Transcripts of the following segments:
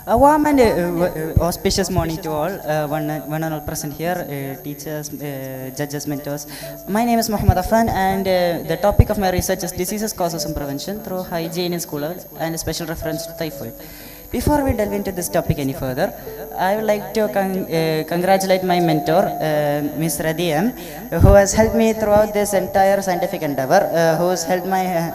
A warm and auspicious morning to all, one and all present here, teachers, judges, mentors. My name is Muhammad Afan, and the topic of my research is diseases, causes, and prevention through hygiene in school and a special reference to typhoid. Before we delve into this topic any further, I would like to congratulate my mentor, Ms. Radhiyam, who has helped me throughout this entire scientific endeavor, who has helped my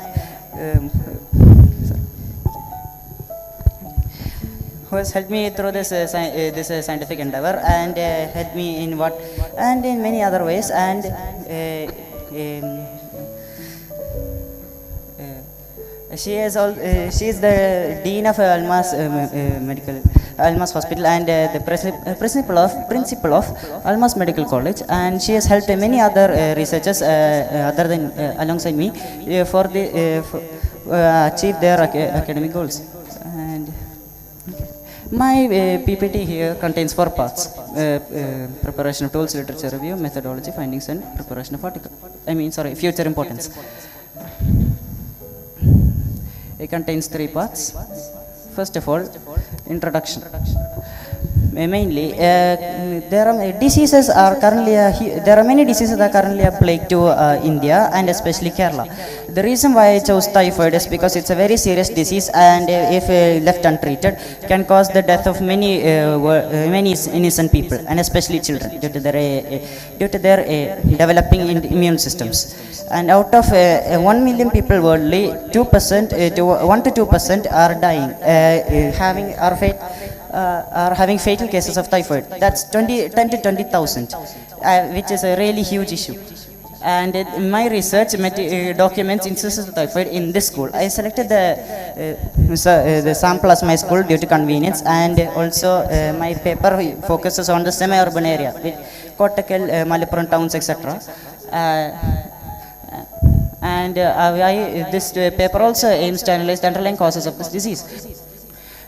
who has helped me through this scientific endeavor and helped me in what and in many other ways, and she is the dean of Almas Hospital and the principal of Almas Medical College, and she has helped many other researchers other than alongside me for achieve their academic goals. And my PPT here contains 4 parts: preparation of tools, literature review, methodology, findings, and preparation of article. Future importance. It contains 3 parts. First of all, introduction. Mainly, there are many diseases are currently a plague to India and especially Kerala. The reason why I chose typhoid is because it's a very serious disease, and if left untreated, can cause the death of many innocent people, and especially children, due to their developing immune systems. And out of 1 million people worldly, 2% to 1 to 2% are dying, are having fatal cases of typhoid. That's 10 to 20,000, which is a really huge issue. And in my research documents instances of typhoid in this school. I selected the sample as my school due to convenience, and also my paper focuses on the semi-urban area with Kottakkal, Malappuram towns, etc. This paper also aims to analyze the underlying causes of this disease.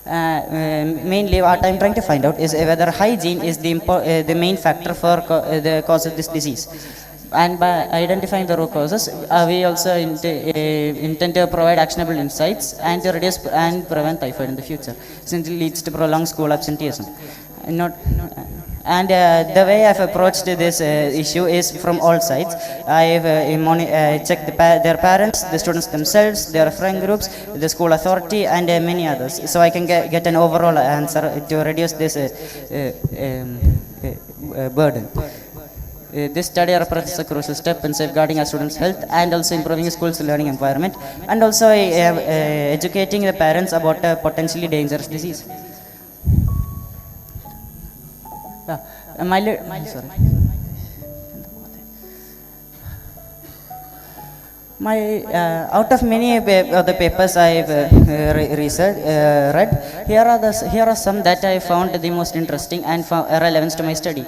Mainly what I am trying to find out is whether hygiene is the main factor for the cause of this disease. And by identifying the root causes, we also intend to provide actionable insights and to reduce and prevent typhoid in the future, since it leads to prolonged school absenteeism. The way I've approached this issue is from all sides. I've checked their parents, the students themselves, their friend groups, the school authority, and many others, so I can get an overall answer to reduce this burden. This study represents a crucial step in safeguarding our students' health and also improving school's learning environment, and also educating the parents about a potentially dangerous disease. Out of many of the papers I've read, here are some that I found the most interesting and relevant to my study.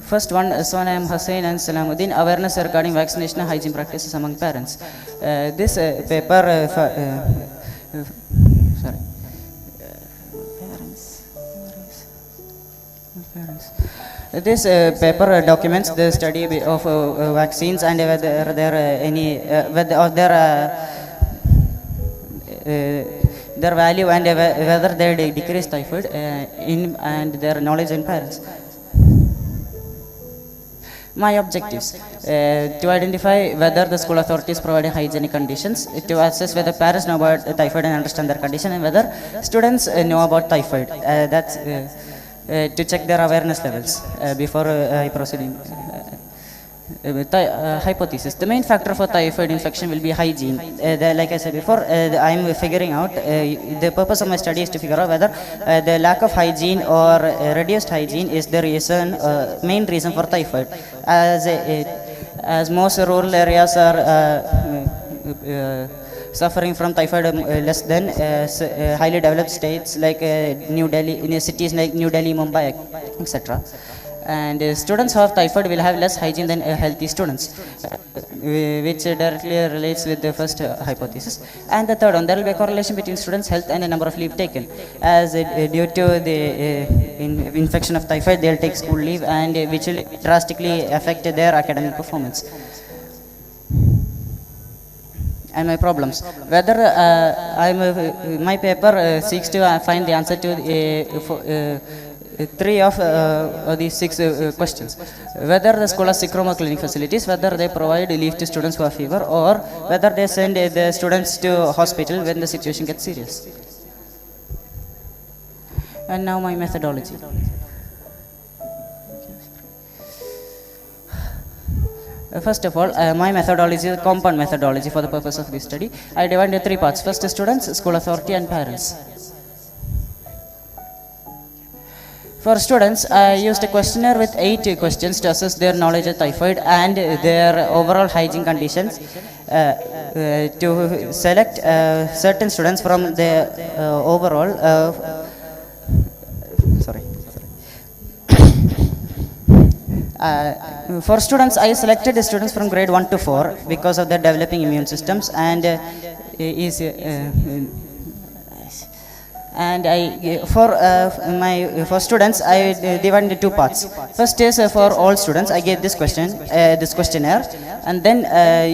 First one, Sonam Hussain and Salamuddin, awareness regarding vaccination and hygiene practices among parents. This paper, This paper documents the study of vaccines and whether their value and whether they decrease typhoid and their knowledge in parents. My objectives: to identify whether the school authorities provide hygienic conditions, to assess whether parents know about typhoid and understand their condition, and whether students know about typhoid. To check their awareness levels before I proceed. Hypothesis: the main factor for typhoid infection will be hygiene. Like I said before, I am figuring out, the purpose of my study is to figure out whether the lack of hygiene or reduced hygiene is the main reason for typhoid, as most rural areas are suffering from typhoid less than highly developed states like New Delhi, in cities like New Delhi, Mumbai, etc. And students who have typhoid will have less hygiene than healthy students, which directly relates with the first hypothesis. And the third one, there will be a correlation between students' health and the number of leave taken, as due to the infection of typhoid, they will take school leave, and which will drastically affect their academic performance. and my problems. Whether my paper seeks to find the answer to three of these six questions. Whether the school has sick room or clinic facilities, whether they provide relief to students who have fever, or whether they send the students to hospital when the situation gets serious. And now my methodology. First of all, my methodology is a compound methodology for the purpose of this study. I divide into three parts. First, students, school authority, and parents. For students, I used a questionnaire with 8 questions to assess their knowledge of typhoid and their overall hygiene conditions, to select certain students from the overall for students, I selected the students from grade 1 to 4 because of their developing immune systems, and for students I divided into 2 parts. First is for all students. I gave this questionnaire, and then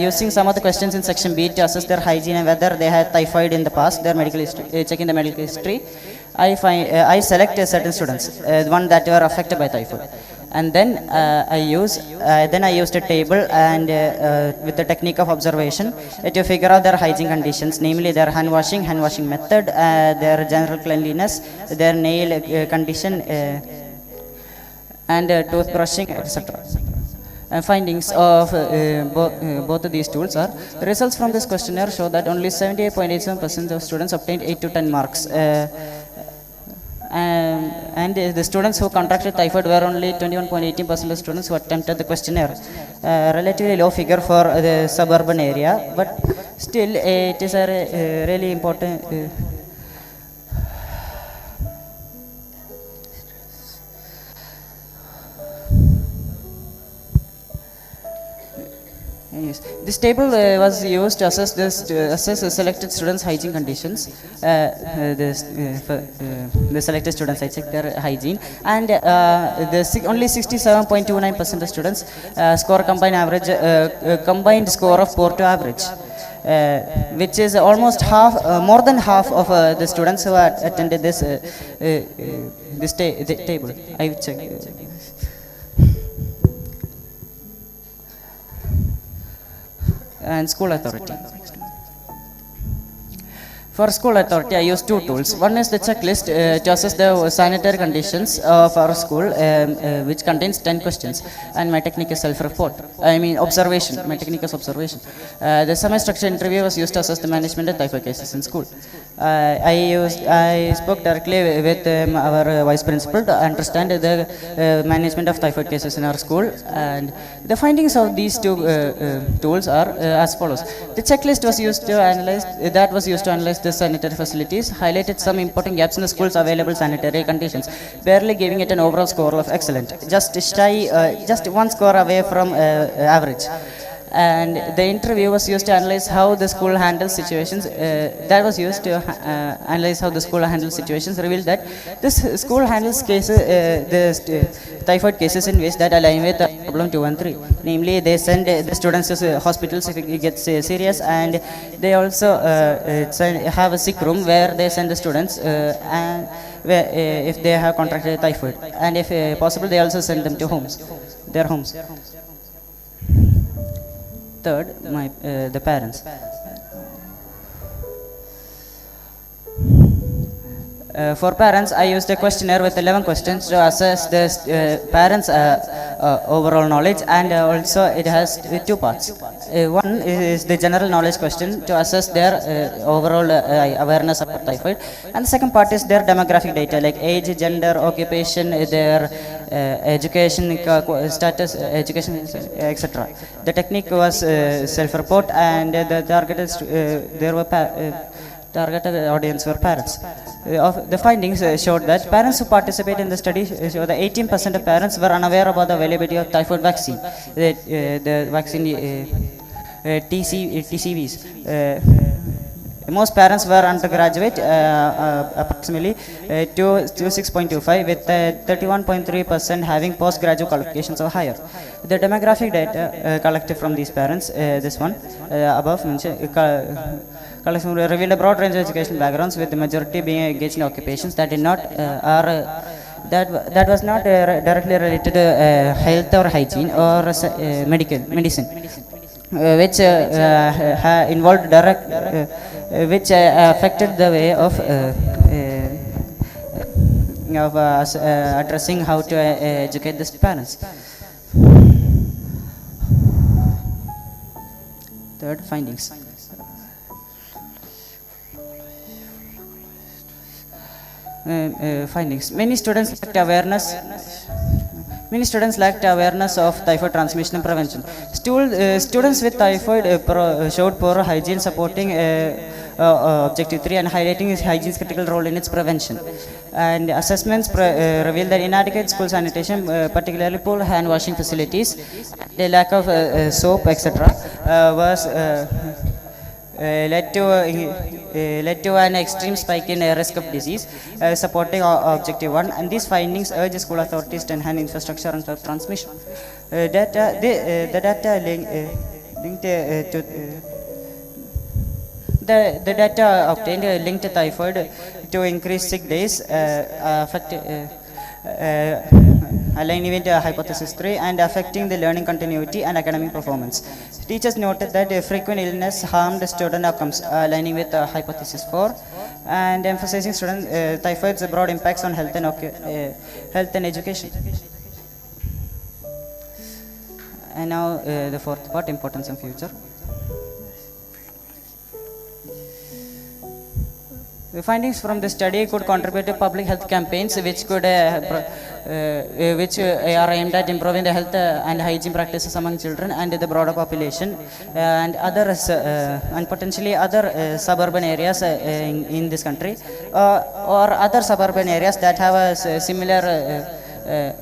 using some of the questions in section B to assess their hygiene and whether they had typhoid in the past, their medical history, checking the medical history, I select certain students, one that were affected by typhoid. And then I used a table and with the technique of observation to figure out their hygiene conditions, namely their hand washing method, their general cleanliness, their nail condition, and toothbrushing, etc. Findings of both of these tools are: the results from this questionnaire show that only 78.87% of students obtained 8 to 10 marks. And the students who contracted typhoid were only 21.18% of students who attempted the questionnaire. Relatively low figure for the suburban area, but still it is a really important. Yes. This table was used to assess selected students' hygiene conditions. The selected students, I checked their hygiene, and only 67.29% of students score combined score of poor to average, which is almost more than half of the students who had attended this table. I checked. And school authority. For school authority, I use 2 tools. One is the checklist to assess the sanitary conditions of our school, which contains 10 questions. And my technique is self-report. Observation. My technique is observation. The semi-structured interview was used to assess the management of typhoid cases in school. I spoke directly with our vice principal to understand the management of typhoid cases in our school, and the findings of these 2 tools are as follows. The checklist was used to analyze the sanitary facilities, highlighted some important gaps in the school's available sanitary conditions, barely giving it an overall score of excellent, just 1 score away from average. And the interview was used to analyze how the school handles situations. Revealed that this school handles typhoid cases in ways that align with problem 2 and 3. Namely, they send the students to hospitals if it gets serious, and they also have a sick room where they send the students if they have contracted typhoid, and if possible, they also send them to their homes. Third, the parents. For parents, I used a questionnaire with 11 questions to assess the parents' overall knowledge, and also it has 2 parts. One is the general knowledge question to assess their overall awareness about typhoid, and the second part is their demographic data like age, gender, occupation, their education status, education, etc. The technique was self-report, and the targeted audience were parents. The findings showed that parents who participated in the study show that 18% of parents were unaware about the availability of typhoid vaccine. The vaccine TCVs, Most parents were undergraduate, approximately to 6.25, with 31.3% having postgraduate qualifications or higher. The demographic data collected from these parents, this one above mentioned, collection revealed a broad range of educational backgrounds, with the majority being engaged in occupations that did not that was not directly related to health or hygiene or medicine, which involved direct, which affected the way of addressing how to educate the parents. Third, findings. Findings. Many students lacked awareness of typhoid transmission and prevention. Students with typhoid showed poor hygiene, supporting objective 3 and highlighting hygiene's critical role in its prevention. And assessments revealed that inadequate school sanitation, particularly poor hand washing facilities, the lack of soap, etc., was led to an extreme spike in risk of disease, supporting objective 1. And these findings urge school authorities to enhance infrastructure and transmission. The data obtained linked typhoid to increased sick days, aligning with hypothesis 3, and affecting the learning continuity and academic performance. Teachers noted that frequent illness harmed student outcomes, aligning with hypothesis 4, and emphasizing student typhoid's broad impacts on health and education. And now the fourth part, importance and future. The findings from the study could contribute to public health campaigns, which are aimed at improving the health and hygiene practices among children and the broader population, and others, and potentially other suburban areas in this country, or other suburban areas that have a similar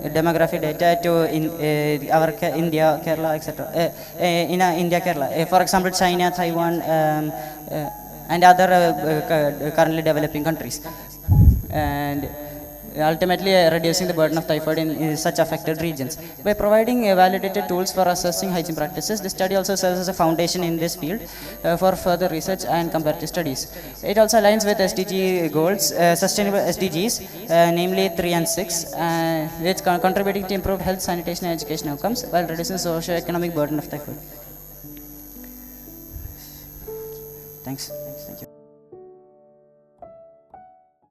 demographic data to our India, Kerala, etc. In India, Kerala, for example, China, Taiwan, and other currently developing countries, and ultimately reducing the burden of typhoid in such affected regions. By providing validated tools for assessing hygiene practices, the study also serves as a foundation in this field for further research and comparative studies. It also aligns with SDG goals, sustainable SDGs, namely 3 and 6, which contributing to improved health, sanitation, and education outcomes while reducing socio-economic burden of typhoid. Thanks.